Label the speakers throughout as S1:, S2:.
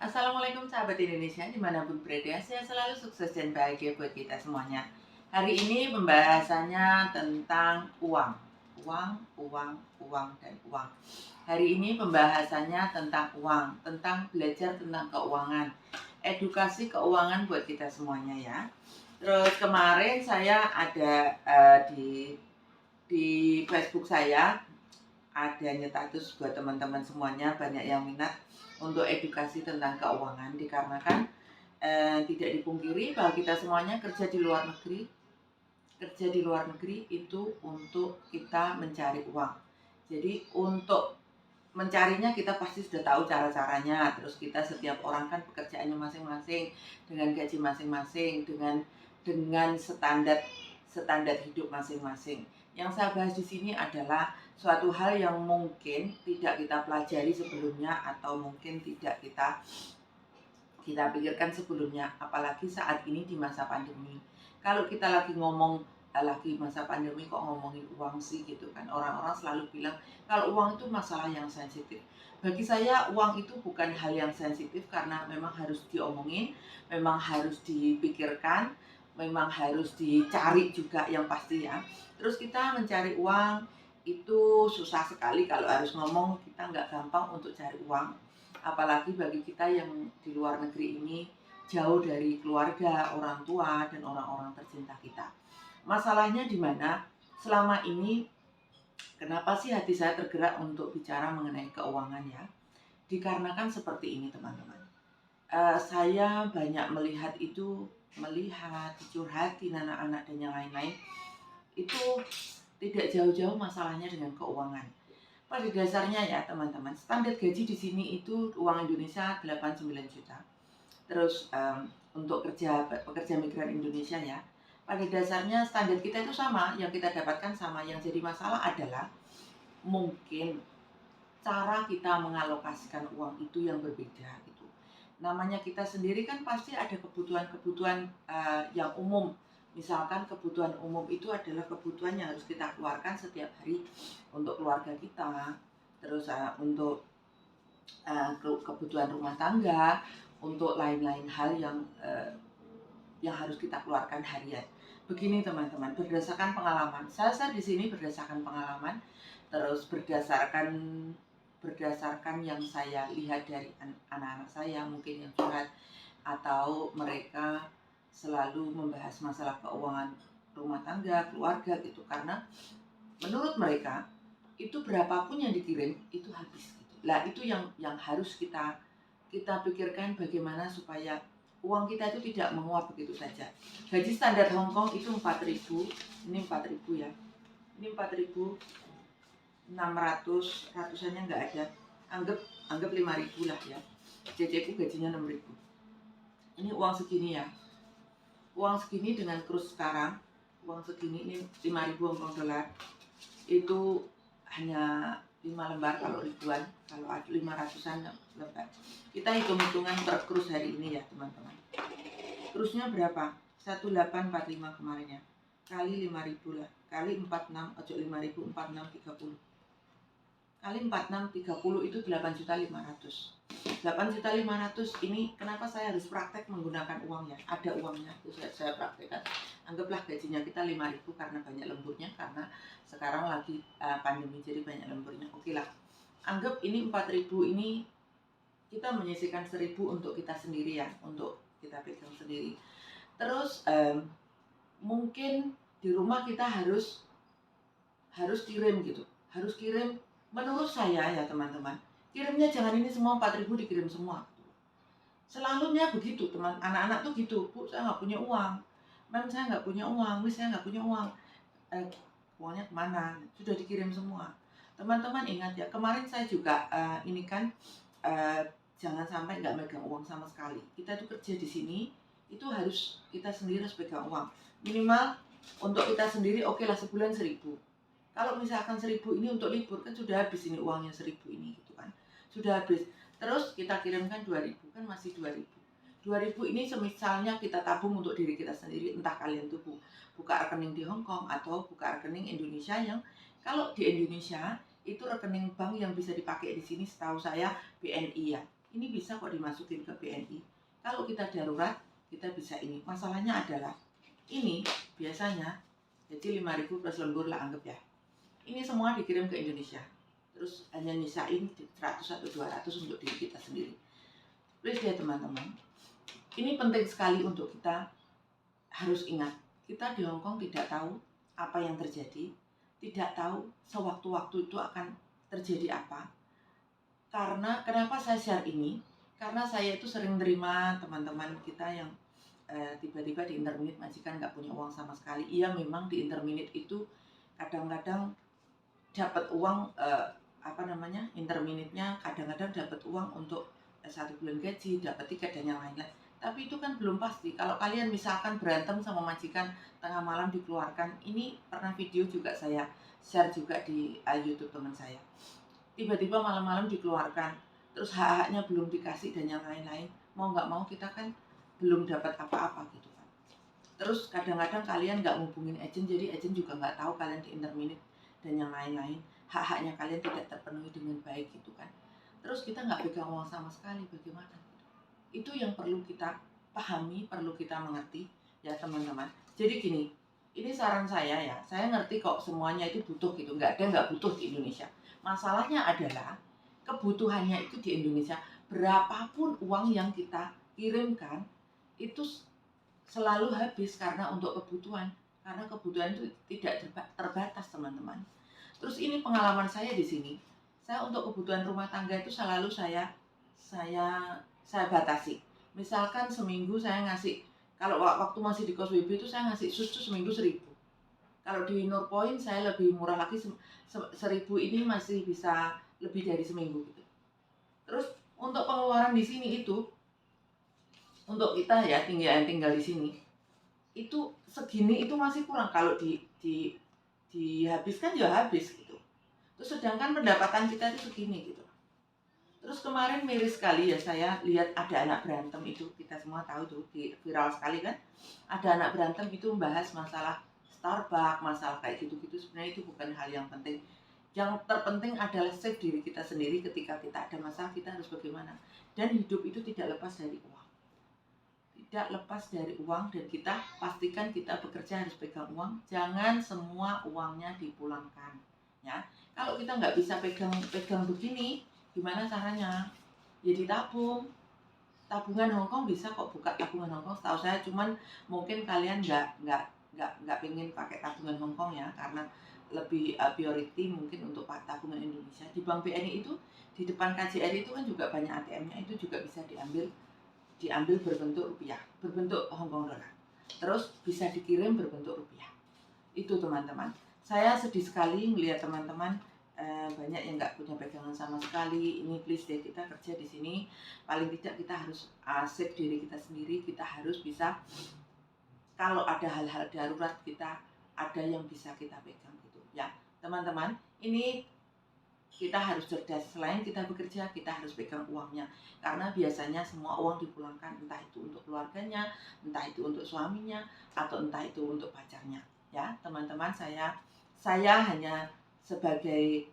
S1: Assalamualaikum sahabat Indonesia dimanapun berada, saya selalu sukses dan bahagia buat kita semuanya. Hari ini pembahasannya tentang uang. Uang, uang, uang, dan uang. Hari ini pembahasannya tentang uang, tentang belajar tentang keuangan. Edukasi keuangan buat kita semuanya ya. Terus kemarin saya ada di Facebook saya ada status buat teman-teman semuanya, banyak yang minat untuk edukasi tentang keuangan dikarenakan tidak dipungkiri bahwa kita semuanya kerja di luar negeri. Kerja di luar negeri itu untuk kita mencari uang. Jadi untuk mencarinya kita pasti sudah tahu cara-caranya. Terus kita setiap orang kan pekerjaannya masing-masing, dengan gaji masing-masing, dengan standar standar hidup masing-masing. Yang saya bahas di sini adalah suatu hal yang mungkin tidak kita pelajari sebelumnya atau mungkin tidak kita pikirkan sebelumnya, apalagi saat ini di masa pandemi. Kalau kita lagi ngomong lagi masa pandemi kok ngomongin uang sih gitu kan, orang-orang selalu bilang kalau uang itu masalah yang sensitif. Bagi saya uang itu bukan hal yang sensitif karena memang harus diomongin, memang harus dipikirkan, memang harus dicari juga yang pasti ya. Terus kita mencari uang itu susah sekali, kalau harus ngomong kita nggak gampang untuk cari uang, apalagi bagi kita yang di luar negeri ini jauh dari keluarga, orang tua, dan orang-orang tercinta kita. Masalahnya di mana? Selama ini kenapa sih hati saya tergerak untuk bicara mengenai keuangan ya? Dikarenakan seperti ini teman-teman. Saya banyak melihat, dicurhatin anak-anak dan yang lain-lain, itu tidak jauh-jauh masalahnya dengan keuangan. Pada dasarnya ya teman-teman, standar gaji di sini itu uang Indonesia 89 juta. Terus untuk pekerja migran Indonesia ya, pada dasarnya standar kita itu sama, yang kita dapatkan sama. Yang jadi masalah adalah mungkin cara kita mengalokasikan uang itu yang berbeda gitu. Namanya kita sendiri kan pasti ada kebutuhan-kebutuhan yang umum. Misalkan kebutuhan umum itu adalah kebutuhan yang harus kita keluarkan setiap hari untuk keluarga kita, terus untuk kebutuhan rumah tangga, untuk lain-lain hal yang harus kita keluarkan harian. Begini teman-teman, berdasarkan pengalaman, saya di sini berdasarkan pengalaman, terus berdasarkan yang saya lihat dari anak-anak saya mungkin yang curhat, atau mereka selalu membahas masalah keuangan rumah tangga, keluarga gitu. Karena menurut mereka itu berapapun yang dikirim itu habis gitu. Lah itu yang harus kita pikirkan, bagaimana supaya uang kita itu tidak menguap begitu saja. Gaji standar Hong Kong itu 4.000, ini 4.000 ya. Ini 4.600, ratusannya nggak ada. Anggap 5.000 lah ya. JJ ku gajinya 6.000. Ini uang segini ya. Uang segini dengan kurs sekarang, uang segini ini 5.000 Hong Kong dolar. Itu hanya 5 lembar kalau ribuan, kalau ada 500-an lembar. Kita hitung-hitungan per krus hari ini ya teman-teman. Krusnya berapa? 1845 kemarin ya. Kali 5.000 lah. Kali 46, ojo 5.000, 4630. Kali 4630 itu 8.500.000. 8.500.000 ini kenapa saya harus praktek menggunakan uangnya? Ada uangnya, itu saya praktekkan. Anggaplah gajinya kita 5.000 karena banyak lemburnya, karena sekarang lagi pandemi jadi banyak lemburnya. Oke lah. Anggap ini 4.000 ini kita menyisihkan 1.000 untuk kita sendiri ya, untuk kita pegang sendiri. Terus mungkin di rumah kita harus kirim gitu, harus kirim. Menurut saya ya teman-teman, kirimnya jangan ini semua 4.000 dikirim semua. Selalunya begitu teman, anak-anak tuh gitu, Bu saya nggak punya uang, Mam saya nggak punya uang, Miss saya nggak punya uang. Uangnya kemana? Sudah dikirim semua. Teman-teman ingat ya, kemarin saya juga ini kan jangan sampai nggak megang uang sama sekali. Kita tuh kerja di sini, itu harus kita sendiri harus pegang uang. Minimal untuk kita sendiri oke lah sebulan 1.000. Kalau misalkan 1.000 ini untuk libur kan sudah habis ini uangnya 1.000 ini gitu kan. Sudah habis. Terus kita kirimkan 2.000 kan masih 2.000. 2.000 ini semisalnya kita tabung untuk diri kita sendiri, entah kalian tuh buka rekening di Hong Kong atau buka rekening Indonesia, yang kalau di Indonesia itu rekening bank yang bisa dipakai di sini setahu saya BNI ya. ini bisa kok dimasukin ke BNI. Kalau kita darurat, kita bisa ini. Masalahnya adalah ini biasanya jadi 5.000 plus lembur lah anggap ya. Ini semua dikirim ke Indonesia. Terus hanya nyisain 100 atau 200 untuk diri kita sendiri. Please ya teman-teman, ini penting sekali untuk kita harus ingat. Kita di Hong Kong tidak tahu apa yang terjadi, tidak tahu sewaktu-waktu itu akan terjadi apa. Karena kenapa saya share ini? Karena saya itu sering terima teman-teman kita yang tiba-tiba di interminute majikan nggak punya uang sama sekali. Iya memang di interminute itu kadang-kadang dapat uang interminute-nya kadang-kadang dapat uang untuk 1 bulan gaji, dapat tiket dan yang lain-lain. Tapi itu kan belum pasti. Kalau kalian misalkan berantem sama majikan tengah malam dikeluarkan, ini pernah video juga saya share juga di YouTube teman saya. Tiba-tiba malam-malam dikeluarkan, terus hak-haknya belum dikasih dan yang lain-lain. Mau nggak mau kita kan belum dapat apa-apa gitu kan. Terus kadang-kadang kalian nggak ngubungin agent, jadi agent juga nggak tahu kalian di interminute dan yang lain-lain. Hak-haknya kalian tidak terpenuhi dengan baik gitu kan. Terus kita nggak pegang uang sama sekali, bagaimana? Itu yang perlu kita pahami, perlu kita mengerti ya teman-teman. Jadi gini, ini saran saya ya, saya ngerti kok semuanya itu butuh gitu, nggak ada nggak butuh di Indonesia. Masalahnya adalah kebutuhannya itu di Indonesia, berapapun uang yang kita kirimkan itu selalu habis karena untuk kebutuhan, karena kebutuhan itu tidak terbatas teman-teman. Terus ini pengalaman saya di sini, saya untuk kebutuhan rumah tangga itu selalu saya batasi. Misalkan seminggu saya ngasih, kalau waktu masih di kos WB itu saya ngasih susu seminggu 1.000. Kalau di Nurpoint saya lebih murah lagi, 1.000 ini masih bisa lebih dari seminggu gitu. Terus untuk pengeluaran di sini itu, untuk kita ya tinggal di sini, itu segini itu masih kurang. Kalau dihabiskan ya habis gitu. Terus sedangkan pendapatan kita itu segini gitu. Terus kemarin miris sekali ya, saya lihat ada anak berantem itu, kita semua tahu tuh, viral sekali kan. Ada anak berantem itu membahas masalah Starbucks, masalah kayak gitu-gitu. Sebenarnya itu bukan hal yang penting. Yang terpenting adalah save diri kita sendiri. Ketika kita ada masalah, kita harus bagaimana. Dan hidup itu tidak lepas dari uang. Tidak lepas dari uang, dan kita pastikan kita bekerja harus pegang uang. Jangan semua uangnya dipulangkan. Ya, kalau kita nggak bisa pegang begini, gimana caranya? Ya ditabung. Tabungan Hongkong bisa kok buka tabungan Hongkong. Setahu saya, cuman mungkin kalian nggak pengen pakai tabungan Hongkong ya, karena lebih priority mungkin untuk tabungan Indonesia. Di Bank BNI itu di depan KJRI itu kan juga banyak ATM-nya, itu juga bisa diambil berbentuk rupiah, berbentuk Hongkong dolar. Terus bisa dikirim berbentuk rupiah. Itu teman-teman. Saya sedih sekali melihat teman-teman banyak yang nggak punya pegangan sama sekali. Ini please deh, kita kerja di sini paling tidak kita harus save diri kita sendiri. Kita harus bisa, kalau ada hal-hal darurat kita ada yang bisa kita pegang gitu ya teman-teman. Ini kita harus cerdas. Selain kita bekerja, kita harus pegang uangnya, karena biasanya semua uang dipulangkan, entah itu untuk keluarganya, entah itu untuk suaminya, atau entah itu untuk pacarnya ya teman-teman. Saya hanya sebagai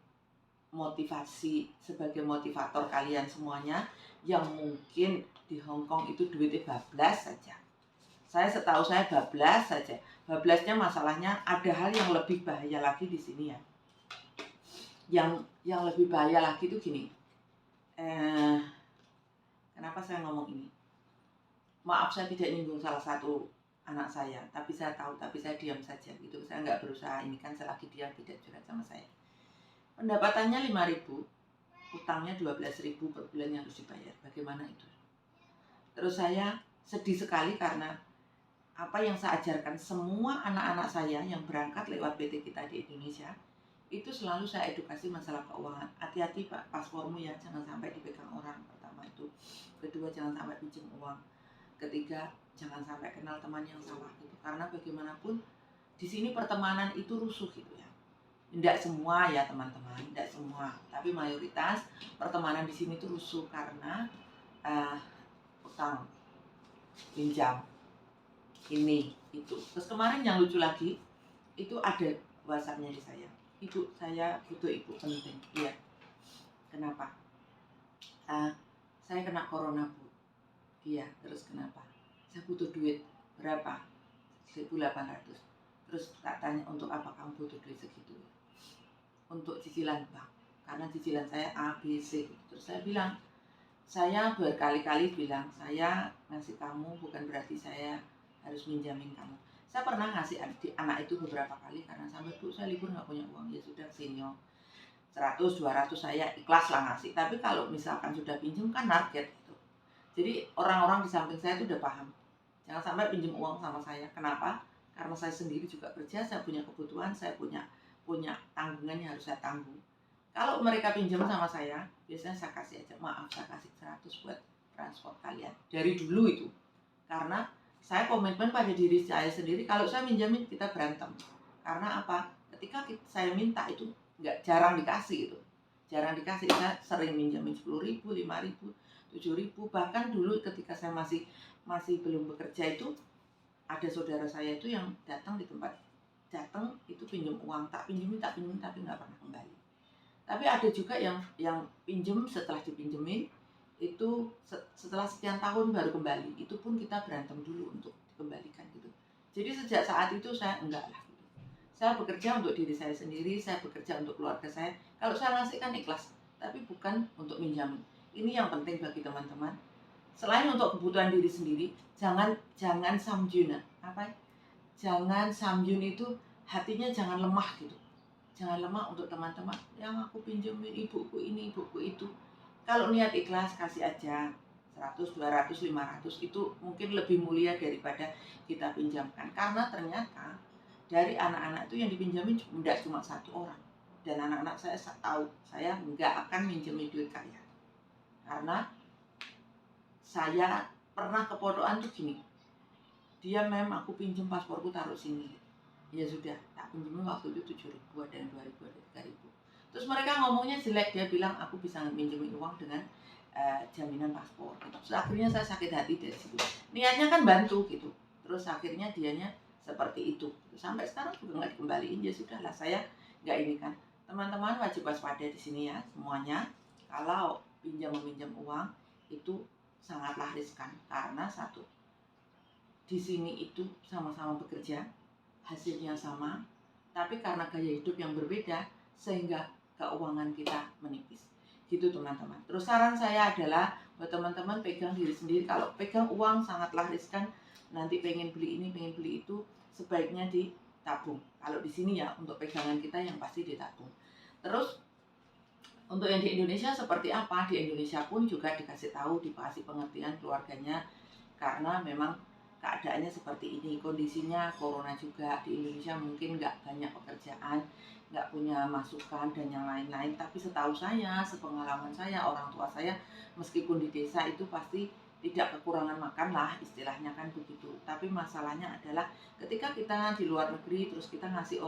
S1: motivasi, sebagai motivator kalian semuanya yang mungkin di Hongkong itu duitnya bablas saja. Saya setahu saya bablas saja. Bablasnya masalahnya ada hal yang lebih bahaya lagi di sini ya. Yang lebih bahaya lagi itu gini. Kenapa saya ngomong ini? Maaf, saya tidak nyinggung salah satu anak saya, tapi saya tahu, tapi saya diam saja gitu. Saya nggak berusaha ini kan, selagi dia tidak curhat sama saya. Pendapatannya 5.000, utangnya 12.000 per bulan yang harus dibayar. Bagaimana itu? Terus saya sedih sekali karena apa yang saya ajarkan semua anak-anak saya yang berangkat lewat PT kita di Indonesia, itu selalu saya edukasi masalah keuangan. Hati-hati Pak, paspormu ya, jangan sampai dipegang orang. Pertama itu. Kedua, jangan sampai pinjam uang. Ketiga, jangan sampai kenal teman yang salah gitu. Karena bagaimanapun di sini pertemanan itu rusuh gitu ya. Tidak semua ya teman-teman, tidak semua, tapi mayoritas pertemanan di sini tuh rusuh karena utang, pinjam, ini itu. Terus kemarin yang lucu lagi itu ada WhatsApp-nya di saya. Ibu, saya butuh ibu penting. Iya. Kenapa? saya kena corona Bu. Iya, terus kenapa? Saya butuh duit. Berapa? 1.800. Terus tak tanya, untuk apa kamu butuh duit segitu? Untuk cicilan bank. Karena cicilan saya A, B, C. Terus saya bilang, saya berkali-kali bilang, saya ngasih kamu bukan berarti saya harus minjamin kamu. Saya pernah ngasih anak itu beberapa kali, karena sampai Bu saya libur nggak punya uang, ya sudah senior 100, 200 saya ikhlas lah ngasih. Tapi kalau misalkan sudah pinjam kan target gitu. Jadi orang-orang di samping saya itu udah paham. Jangan sampai pinjam uang sama saya. Kenapa? Karena saya sendiri juga kerja, saya punya kebutuhan, saya punya tanggungan yang harus saya tanggung. Kalau mereka pinjam sama saya, biasanya saya kasih aja, maaf saya kasih 100 buat transport kalian. Dari dulu itu. Karena saya komitmen pada diri saya sendiri, kalau saya minjamin kita berantem. Karena apa? Ketika saya minta itu jarang dikasih itu. Jarang dikasih, saya sering minjamin 10.000, 5.000, 7.000. Bahkan dulu ketika saya masih belum bekerja itu, ada saudara saya itu yang datang di tempat, datang itu pinjam uang, tak pinjemin tapi nggak pernah kembali. Tapi ada juga yang pinjem, setelah dipinjemin itu setelah sekian tahun baru kembali. Itu pun kita berantem dulu untuk dikembalikan gitu. Jadi sejak saat itu saya enggak lah gitu. Saya bekerja untuk diri saya sendiri, saya bekerja untuk keluarga saya. Kalau saya ngasih kan ikhlas, tapi bukan untuk minjamin. Ini yang penting bagi teman-teman. Selain untuk kebutuhan diri sendiri, jangan samjuna. Apa? Jangan samjun itu hatinya jangan lemah gitu. Jangan lemah untuk teman-teman yang aku pinjemin, ibuku ini, ibuku itu. Kalau niat ikhlas kasih aja 100, 200, 500 itu mungkin lebih mulia daripada kita pinjamkan. Karena ternyata dari anak-anak itu yang dipinjamin tidak cuma satu orang. Dan anak-anak saya tahu saya nggak akan minjemin duit kalian. Karena saya pernah kepodokan tuh gini, dia aku pinjem pasporku taruh sini. Ya sudah, tak pinjemin waktu itu 7.000, ada yang 2.000, ada 3.000. Terus mereka ngomongnya jelek, dia bilang aku bisa minjemin uang dengan jaminan paspor. Terus akhirnya saya sakit hati dari situ. Niatnya kan bantu gitu. Terus akhirnya dianya seperti itu. Sampai sekarang juga nggak dikembaliin, ya sudahlah saya nggak ini kan. Teman-teman wajib waspada di sini ya semuanya. Kalau meminjam uang itu sangatlah riskan karena satu, di sini itu sama-sama bekerja, hasilnya sama, tapi karena gaya hidup yang berbeda sehingga keuangan kita menipis. Gitu teman-teman. Terus saran saya adalah buat teman-teman pegang diri sendiri. Kalau pegang uang sangatlah riskan. Nanti pengen beli ini, pengen beli itu, sebaiknya ditabung. Kalau di sini ya untuk pegangan kita yang pasti ditabung. Terus untuk yang di Indonesia seperti apa? Di Indonesia pun juga dikasih tahu, dikasih pengertian keluarganya, karena memang keadaannya seperti ini, kondisinya corona juga di Indonesia, mungkin nggak banyak pekerjaan, nggak punya masukan dan yang lain-lain. Tapi setahu saya, sepengalaman saya, orang tua saya meskipun di desa itu pasti tidak kekurangan makan lah, istilahnya kan begitu. Tapi masalahnya adalah ketika kita di luar negeri terus kita ngasih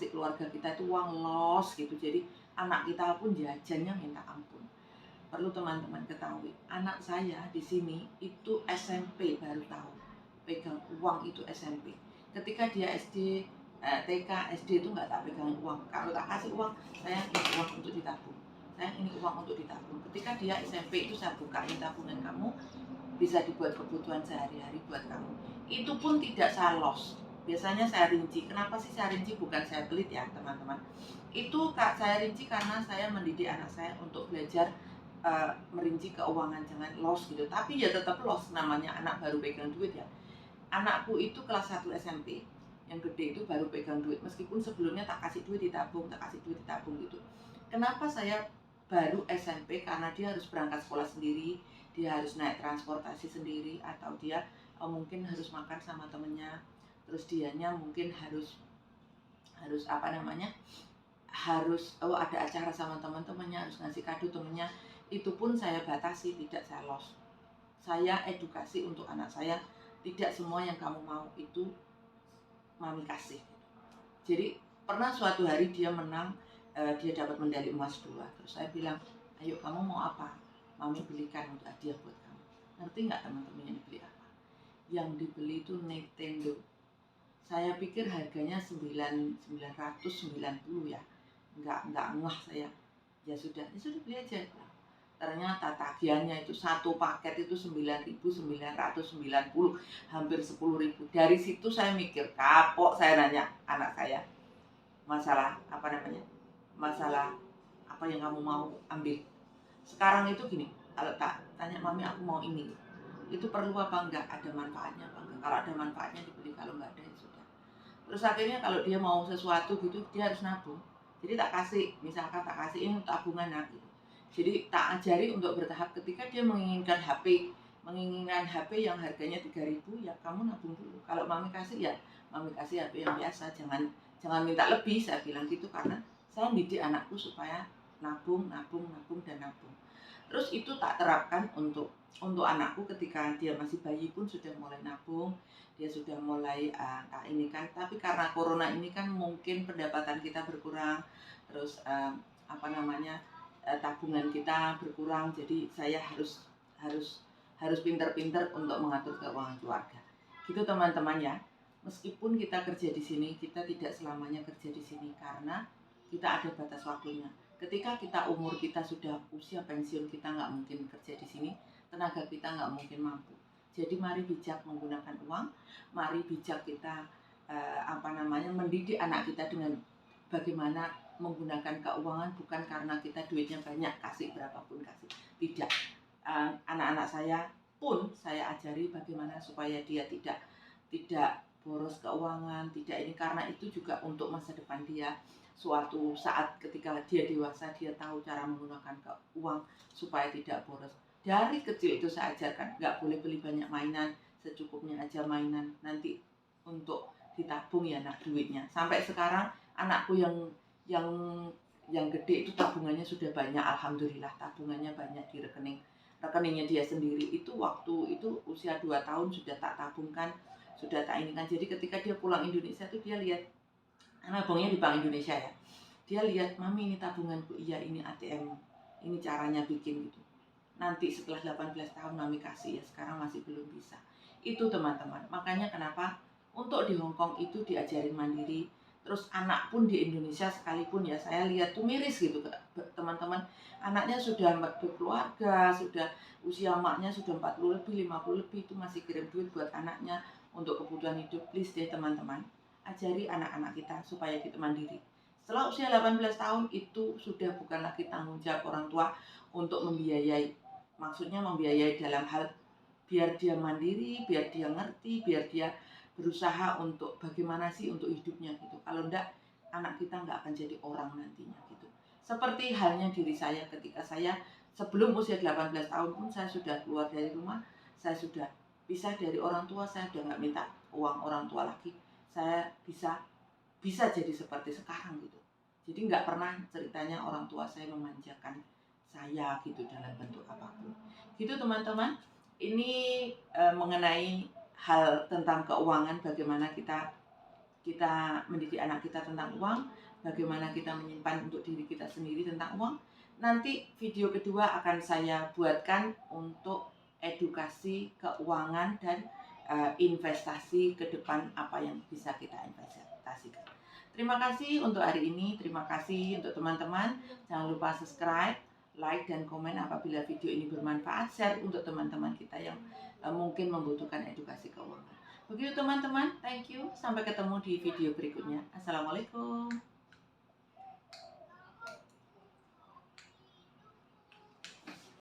S1: keluarga kita itu uang los gitu, jadi anak kita pun jajannya minta ampun. Perlu teman-teman ketahui, anak saya di sini itu SMP baru tahu pegang uang itu SMP. Ketika dia SD, TK, SD itu nggak tak pegang uang. Kalau tak kasih uang, saya ini uang untuk ditabung. Saya ini uang untuk ditabung. Ketika dia SMP itu saya bukain tabungan kamu, bisa dibuat kebutuhan sehari-hari buat kamu. Itu pun tidak saya loss. Biasanya saya rinci. Kenapa sih saya rinci? Bukan saya pelit ya teman-teman. Itu saya rinci karena saya mendidik anak saya untuk belajar merinci keuangan, jangan loss gitu. Tapi ya tetap loss, namanya anak baru pegang duit ya. Anakku itu kelas 1 SMP, yang gede itu baru pegang duit. Meskipun sebelumnya tak kasih duit ditabung gitu. Kenapa saya baru SMP? Karena dia harus berangkat sekolah sendiri, dia harus naik transportasi sendiri, atau dia mungkin harus makan sama temennya. Terus dianya mungkin harus ada acara sama teman-temannya, harus ngasih kado temennya. Itu pun saya batasi, tidak saya loss. Saya edukasi untuk anak saya, tidak semua yang kamu mau itu mami kasih. Jadi pernah suatu hari dia menang, dia dapat medali emas 2. Terus saya bilang, ayo kamu mau apa? Mami belikan untuk hadiah buat kamu. Ngerti nggak teman-teman yang dibeli apa? Yang dibeli itu Nintendo. Saya pikir harganya 990 ya. Nggak ngeh saya. Ya sudah beli aja. ternyata tagihannya itu satu paket itu 9.990, hampir 10.000. Dari situ saya mikir, kapok, saya nanya anak saya, masalah apa namanya, masalah apa yang kamu mau ambil. Sekarang itu gini, kalau tak tanya mami aku mau ini, itu perlu apa enggak, ada manfaatnya apa enggak, kalau ada manfaatnya dibeli, kalau enggak ada ya sudah. Terus akhirnya kalau dia mau sesuatu gitu dia harus nabung. Jadi tak kasih, misalkan tak kasih ini tabungan gitu. Jadi tak ajari untuk bertahap. Ketika dia menginginkan HP yang harganya 3.000, ya kamu nabung dulu. Kalau mami kasih ya mami kasih HP yang biasa, jangan minta lebih, saya bilang gitu, karena saya mendidik anakku supaya nabung, nabung, nabung, dan nabung. Terus itu tak terapkan untuk anakku ketika dia masih bayi pun sudah mulai nabung, dia sudah mulai ini kan. Tapi karena corona ini kan mungkin pendapatan kita berkurang, terus apa namanya, tabungan kita berkurang, jadi saya harus pintar-pintar untuk mengatur keuangan keluarga. Gitu teman-teman ya. Meskipun kita kerja di sini, kita tidak selamanya kerja di sini karena kita ada batas waktunya. Ketika kita umur kita sudah usia pensiun, kita nggak mungkin kerja di sini, tenaga kita nggak mungkin mampu. Jadi mari bijak menggunakan uang, mari bijak kita mendidik anak kita dengan bagaimana menggunakan keuangan, bukan karena kita duitnya banyak kasih berapapun kasih, tidak. Anak-anak saya pun saya ajari bagaimana supaya dia tidak boros keuangan, tidak ini, karena itu juga untuk masa depan dia. Suatu saat ketika dia dewasa, dia tahu cara menggunakan uang supaya tidak boros. Dari kecil itu saya ajarkan, nggak boleh beli banyak mainan, secukupnya aja mainan, nanti untuk ditabung ya nak duitnya. Sampai sekarang anakku yang gede itu tabungannya sudah banyak, alhamdulillah, tabungannya banyak di rekeningnya dia sendiri. Itu waktu itu usia 2 tahun sudah tak tabungkan, sudah tak ini kan. Jadi ketika dia pulang Indonesia tuh dia lihat, nabungnya di Bank Indonesia ya, dia lihat, mami ini tabunganku, iya ini ATM, ini caranya bikin gitu. Nanti setelah 18 tahun mami kasih, ya sekarang masih belum bisa. Itu teman-teman, makanya kenapa untuk di Hong Kong itu diajarin mandiri. Terus anak pun di Indonesia sekalipun ya, saya lihat tuh miris gitu teman-teman, anaknya sudah berkeluarga, sudah usia maknya sudah 40 lebih, 50 lebih, itu masih kirim duit buat anaknya untuk kebutuhan hidup. Please deh teman-teman, ajari anak-anak kita supaya kita mandiri. Setelah usia 18 tahun itu sudah bukan lagi tanggung jawab orang tua untuk membiayai. Maksudnya membiayai dalam hal biar dia mandiri, biar dia ngerti, biar dia berusaha untuk bagaimana sih untuk hidupnya gitu. Kalau enggak, anak kita enggak akan jadi orang nantinya gitu. Seperti halnya diri saya, ketika saya sebelum usia 18 tahun pun saya sudah keluar dari rumah, saya sudah pisah dari orang tua, saya sudah enggak minta uang orang tua lagi. Saya bisa jadi seperti sekarang gitu. Jadi nggak pernah ceritanya orang tua saya memanjakan saya gitu dalam bentuk apapun. Gitu teman-teman. Ini mengenai hal tentang keuangan, bagaimana kita mendidik anak kita tentang uang, bagaimana kita menyimpan untuk diri kita sendiri tentang uang. Nanti video kedua akan saya buatkan untuk edukasi keuangan dan investasi ke depan, apa yang bisa kita investasikan. Terima kasih untuk hari ini, terima kasih untuk teman-teman. Jangan lupa subscribe, like, dan komen apabila video ini bermanfaat. Share untuk teman-teman kita yang mungkin membutuhkan edukasi keuangan. Begitu teman-teman, thank you. Sampai ketemu di video berikutnya. Assalamualaikum.